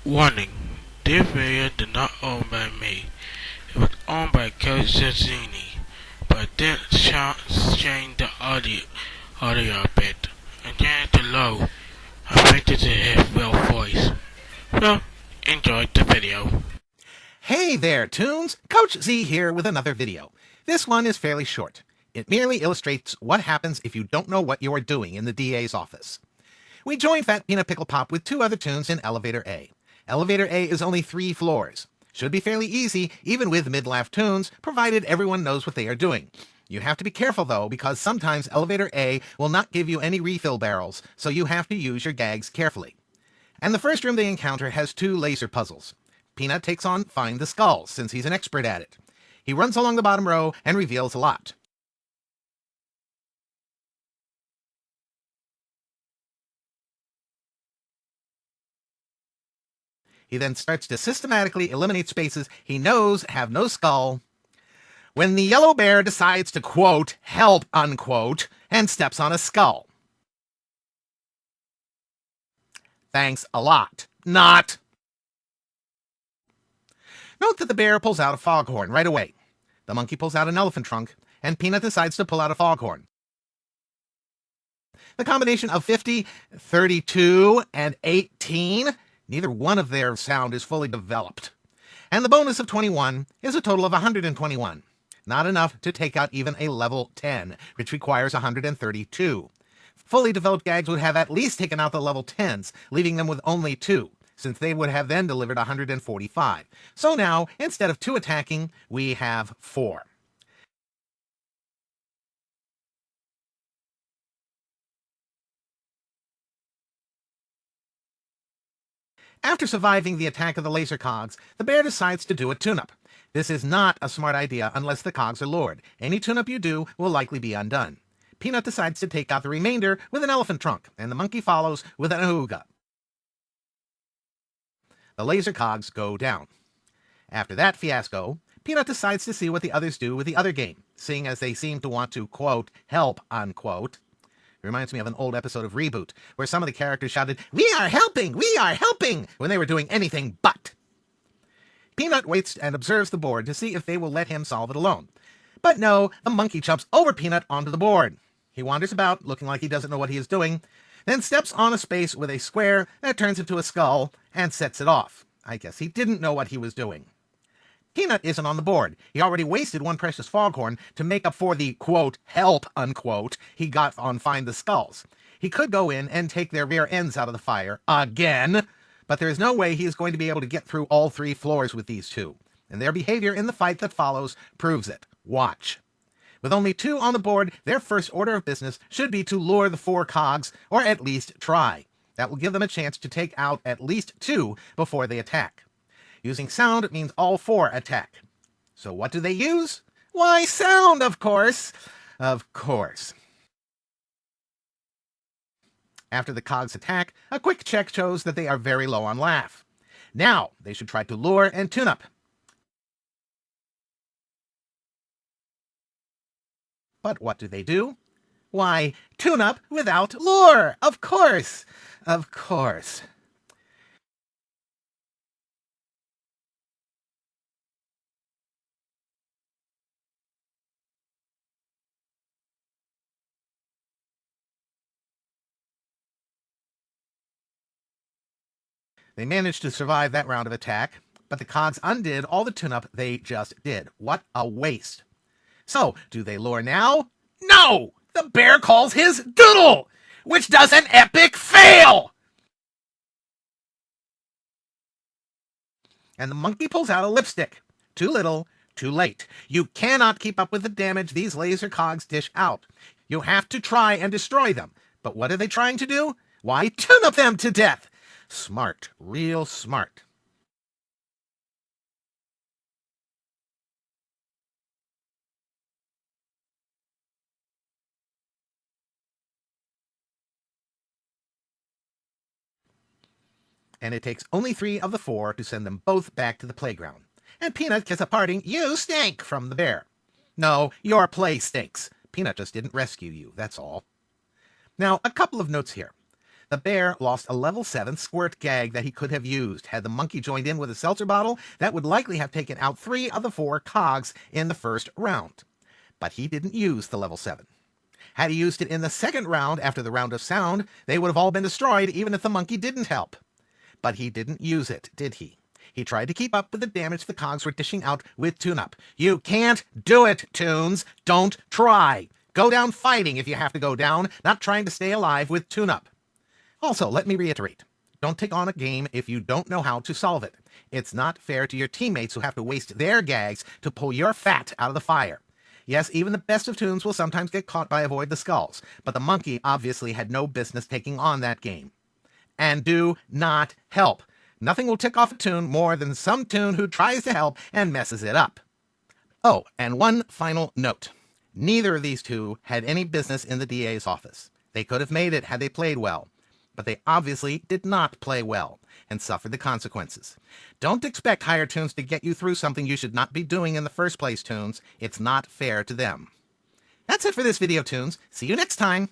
Warning: this video is not owned by me. It was owned by Kelly Zazzini, but then changed the audio a bit. And then the low affected his real voice. Well, enjoy the video. Hey there, Toons! Coach Z here with another video. This one is fairly short. It merely illustrates what happens if you don't know what you are doing in the DA's office. We join Fat Peanut Pickle Pop with two other Toons in Elevator A. Elevator A is only 3 floors. Should be fairly easy, even with mid-laugh Toons, provided everyone knows what they are doing. You have to be careful, though, because sometimes Elevator A will not give you any refill barrels, so you have to use your gags carefully. And the first room they encounter has 2 laser puzzles. Peanut takes on Find the Skull, since he's an expert at it. He runs along the bottom row and reveals a lot. He then starts to systematically eliminate spaces he knows have no skull, when the yellow bear decides to, quote, help, unquote, and steps on a skull. Thanks a lot. Not. Note that the bear pulls out a foghorn right away. The monkey pulls out an elephant trunk, and Peanut decides to pull out a foghorn. The combination of 50, 32, and 18, neither one of their sound is fully developed. And the bonus of 21 is a total of 121. Not enough to take out even a level 10, which requires 132. Fully developed gags would have at least taken out the level 10s, leaving them with only 2, since they would have then delivered 145. So now, instead of 2 attacking, we have 4. After surviving the attack of the laser cogs, the bear decides to do a tune-up. This is not a smart idea unless the cogs are lured. Any tune-up you do will likely be undone. Peanut decides to take out the remainder with an elephant trunk, and the monkey follows with an ahooga. The laser cogs go down. After that fiasco, Peanut decides to see what the others do with the other game, seeing as they seem to want to, quote, help, unquote. It reminds me of an old episode of Reboot, where some of the characters shouted, we are helping, when they were doing anything but. Peanut waits and observes the board to see if they will let him solve it alone. But no, the monkey jumps over Peanut onto the board. He wanders about, looking like he doesn't know what he is doing, then steps on a space with a square that turns into a skull and sets it off. I guess he didn't know what he was doing. Peanut isn't on the board. He already wasted 1 precious foghorn to make up for the, quote, help, unquote, he got on Find the Skulls. He could go in and take their rear ends out of the fire, again, but there is no way he is going to be able to get through all 3 floors with these 2, and their behavior in the fight that follows proves it. Watch. With only 2 on the board, their first order of business should be to lure the 4 cogs, or at least try. That will give them a chance to take out at least 2 before they attack. Using sound means all 4 attack. So what do they use? Why, sound, of course. Of course. After the cogs attack, a quick check shows that they are very low on laugh. Now, they should try to lure and tune up. But what do? Why, tune up without lure! Of course! Of course. They managed to survive that round of attack, but the cogs undid all the tune-up they just did. What a waste. So, do they lure now? No! The bear calls his doodle, which does an epic fail! And the monkey pulls out a lipstick. Too little, too late. You cannot keep up with the damage these laser cogs dish out. You have to try and destroy them. But what are they trying to do? Why, tune up them to death! Smart, real smart. And it takes only 3 of the 4 to send them both back to the playground. And Peanut gets a parting, you stink, from the bear. No, your play stinks. Peanut just didn't rescue you, that's all. Now, a couple of notes here. The bear lost a level 7 squirt gag that he could have used. Had the monkey joined in with a seltzer bottle, that would likely have taken out 3 of the 4 cogs in the first round. But he didn't use the level 7. Had he used it in the second round after the round of sound, they would have all been destroyed even if the monkey didn't help. But he didn't use it, did he? He tried to keep up with the damage the cogs were dishing out with tune-up. You can't do it, Toons. Don't try. Go down fighting if you have to go down, not trying to stay alive with tune-up. Also, let me reiterate. Don't take on a game if you don't know how to solve it. It's not fair to your teammates who have to waste their gags to pull your fat out of the fire. Yes, even the best of Toons will sometimes get caught by Avoid the Skulls, but the monkey obviously had no business taking on that game. And do not help. Nothing will tick off a Toon more than some Toon who tries to help and messes it up. Oh, and one final note. Neither of these two had any business in the DA's office. They could have made it had they played well, but they obviously did not play well and suffered the consequences. Don't expect higher Toons to get you through something you should not be doing in the first place, Toons. It's not fair to them. That's it for this video, Toons. See you next time.